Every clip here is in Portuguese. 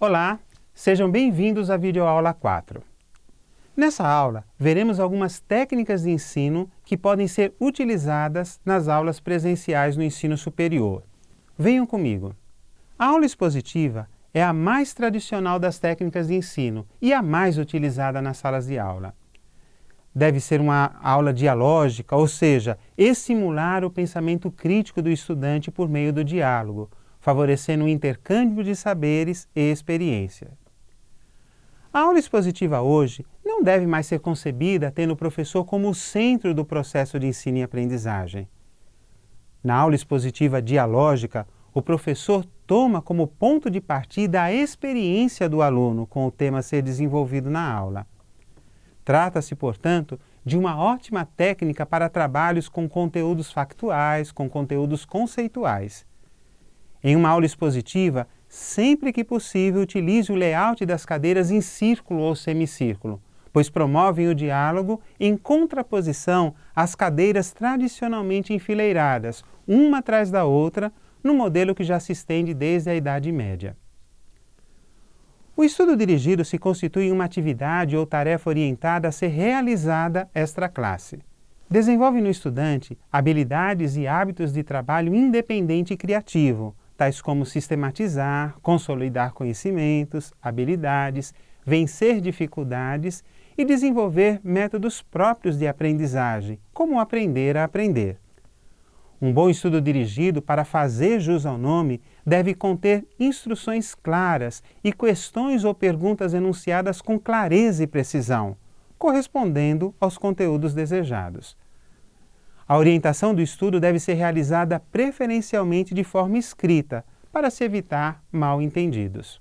Olá, sejam bem-vindos à videoaula 4. Nessa aula, veremos algumas técnicas de ensino que podem ser utilizadas nas aulas presenciais no ensino superior. Venham comigo. A aula expositiva é a mais tradicional das técnicas de ensino e a mais utilizada nas salas de aula. Deve ser uma aula dialógica, ou seja, estimular o pensamento crítico do estudante por meio do diálogo, favorecendo o intercâmbio de saberes e experiência. A aula expositiva hoje não deve mais ser concebida tendo o professor como o centro do processo de ensino e aprendizagem. Na aula expositiva dialógica, o professor toma como ponto de partida a experiência do aluno com o tema a ser desenvolvido na aula. Trata-se, portanto, de uma ótima técnica para trabalhos com conteúdos factuais, com conteúdos conceituais. Em uma aula expositiva, sempre que possível, utilize o layout das cadeiras em círculo ou semicírculo, pois promovem o diálogo em contraposição às cadeiras tradicionalmente enfileiradas, uma atrás da outra, no modelo que já se estende desde a Idade Média. O estudo dirigido se constitui em uma atividade ou tarefa orientada a ser realizada extra classe. Desenvolve no estudante habilidades e hábitos de trabalho independente e criativo, tais como sistematizar, consolidar conhecimentos, habilidades, vencer dificuldades e desenvolver métodos próprios de aprendizagem, como aprender a aprender. Um bom estudo dirigido, para fazer jus ao nome, deve conter instruções claras e questões ou perguntas enunciadas com clareza e precisão, correspondendo aos conteúdos desejados. A orientação do estudo deve ser realizada preferencialmente de forma escrita, para se evitar mal-entendidos.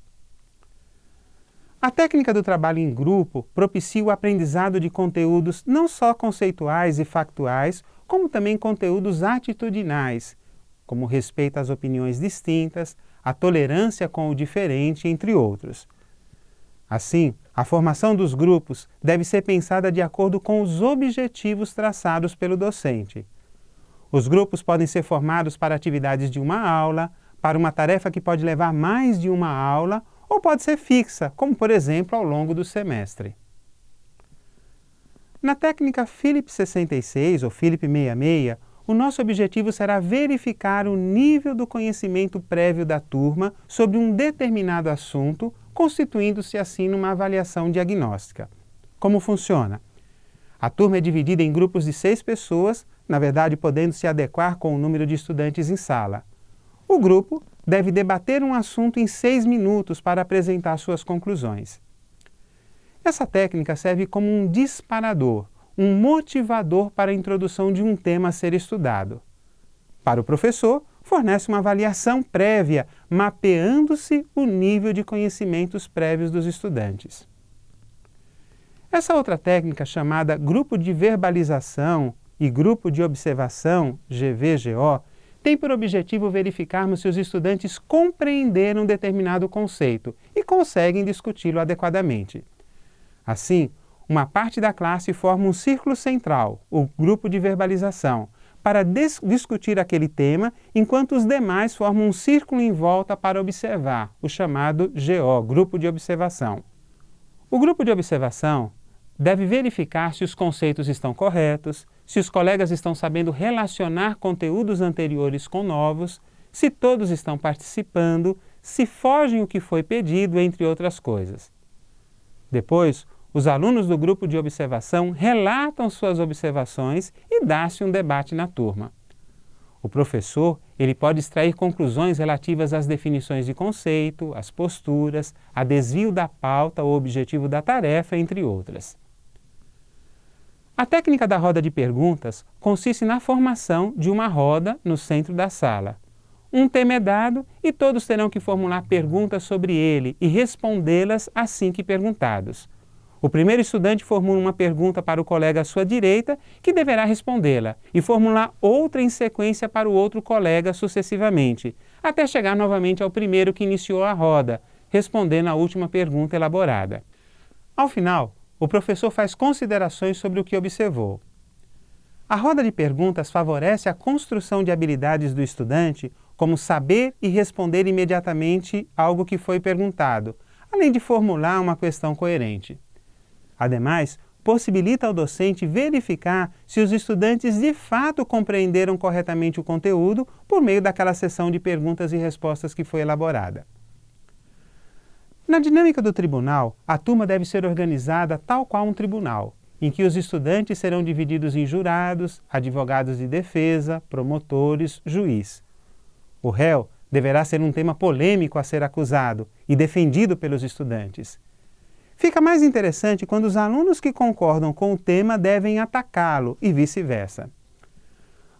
A técnica do trabalho em grupo propicia o aprendizado de conteúdos não só conceituais e factuais, como também conteúdos atitudinais, como o respeito às opiniões distintas, a tolerância com o diferente, entre outros. Assim, a formação dos grupos deve ser pensada de acordo com os objetivos traçados pelo docente. Os grupos podem ser formados para atividades de uma aula, para uma tarefa que pode levar mais de uma aula, ou pode ser fixa, como por exemplo ao longo do semestre. Na técnica Phillips 66 ou Phillips 66, o nosso objetivo será verificar o nível do conhecimento prévio da turma sobre um determinado assunto, constituindo-se assim numa avaliação diagnóstica. Como funciona? A turma é dividida em grupos de 6 pessoas, na verdade podendo se adequar com o número de estudantes em sala. O grupo deve debater um assunto em 6 minutos para apresentar suas conclusões. Essa técnica serve como um disparador, um motivador para a introdução de um tema a ser estudado. Para o professor, fornece uma avaliação prévia, mapeando-se o nível de conhecimentos prévios dos estudantes. Essa outra técnica, chamada grupo de verbalização e grupo de observação, GV/GO, tem por objetivo verificarmos se os estudantes compreenderam um determinado conceito e conseguem discuti-lo adequadamente. Assim, uma parte da classe forma um círculo central, o grupo de verbalização, para discutir aquele tema, enquanto os demais formam um círculo em volta para observar, o chamado GO, grupo de observação. O grupo de observação deve verificar se os conceitos estão corretos, se os colegas estão sabendo relacionar conteúdos anteriores com novos, se todos estão participando, se fogem o que foi pedido, entre outras coisas. Depois, os alunos do grupo de observação relatam suas observações e dá-se um debate na turma. O professor ele pode extrair conclusões relativas às definições de conceito, às posturas, a desvio da pauta ou objetivo da tarefa, entre outras. A técnica da roda de perguntas consiste na formação de uma roda no centro da sala. Um tema é dado e todos terão que formular perguntas sobre ele e respondê-las assim que perguntados. O primeiro estudante formula uma pergunta para o colega à sua direita, que deverá respondê-la, e formular outra em sequência para o outro colega sucessivamente, até chegar novamente ao primeiro que iniciou a roda, respondendo a última pergunta elaborada. Ao final, o professor faz considerações sobre o que observou. A roda de perguntas favorece a construção de habilidades do estudante como saber e responder imediatamente algo que foi perguntado, além de formular uma questão coerente. Ademais, possibilita ao docente verificar se os estudantes de fato compreenderam corretamente o conteúdo por meio daquela sessão de perguntas e respostas que foi elaborada. Na dinâmica do tribunal, a turma deve ser organizada tal qual um tribunal, em que os estudantes serão divididos em jurados, advogados de defesa, promotores, juiz. O réu deverá ser um tema polêmico a ser acusado e defendido pelos estudantes. Fica mais interessante quando os alunos que concordam com o tema devem atacá-lo e vice-versa.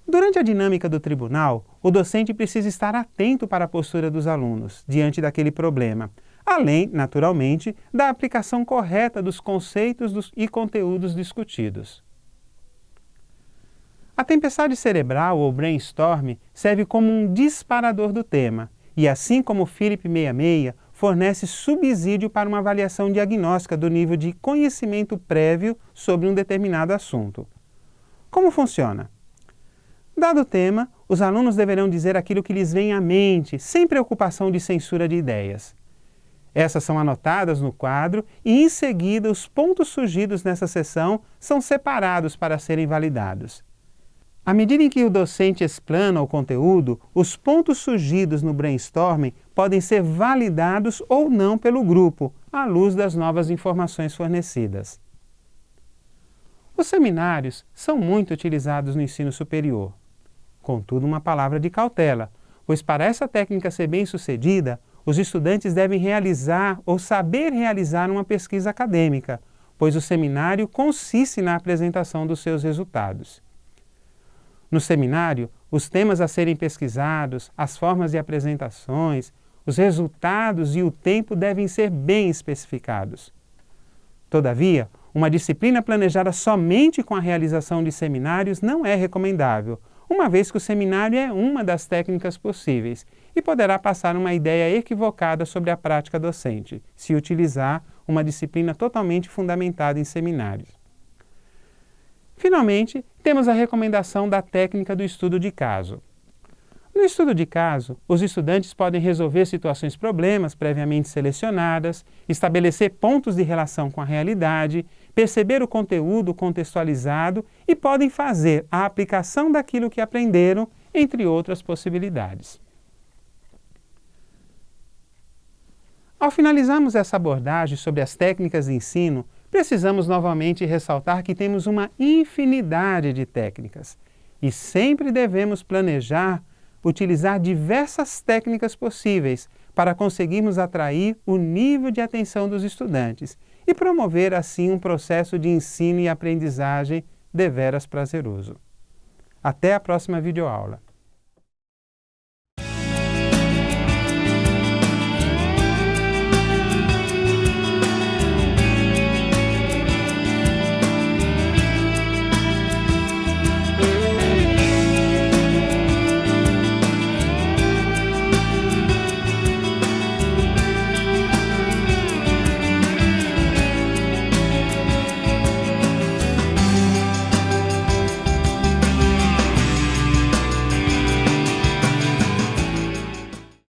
Durante a dinâmica do tribunal, o docente precisa estar atento para a postura dos alunos diante daquele problema, além, naturalmente, da aplicação correta dos conceitos e conteúdos discutidos. A tempestade cerebral, ou brainstorm, serve como um disparador do tema e, assim como o Philip 66, fornece subsídio para uma avaliação diagnóstica do nível de conhecimento prévio sobre um determinado assunto. Como funciona? Dado o tema, os alunos deverão dizer aquilo que lhes vem à mente, sem preocupação de censura de ideias. Essas são anotadas no quadro e, em seguida, os pontos surgidos nessa sessão são separados para serem validados. À medida em que o docente explana o conteúdo, os pontos surgidos no brainstorming podem ser validados ou não pelo grupo, à luz das novas informações fornecidas. Os seminários são muito utilizados no ensino superior. Contudo, uma palavra de cautela, pois para essa técnica ser bem-sucedida, os estudantes devem realizar ou saber realizar uma pesquisa acadêmica, pois o seminário consiste na apresentação dos seus resultados. No seminário, os temas a serem pesquisados, as formas de apresentações, os resultados e o tempo devem ser bem especificados. Todavia, uma disciplina planejada somente com a realização de seminários não é recomendável, uma vez que o seminário é uma das técnicas possíveis e poderá passar uma ideia equivocada sobre a prática docente, se utilizar uma disciplina totalmente fundamentada em seminários. Finalmente, temos a recomendação da técnica do estudo de caso. No estudo de caso, os estudantes podem resolver situações-problemas previamente selecionadas, estabelecer pontos de relação com a realidade, perceber o conteúdo contextualizado e podem fazer a aplicação daquilo que aprenderam, entre outras possibilidades. Ao finalizarmos essa abordagem sobre as técnicas de ensino, precisamos novamente ressaltar que temos uma infinidade de técnicas e sempre devemos planejar utilizar diversas técnicas possíveis para conseguirmos atrair o nível de atenção dos estudantes e promover assim um processo de ensino e aprendizagem deveras prazeroso. Até a próxima videoaula.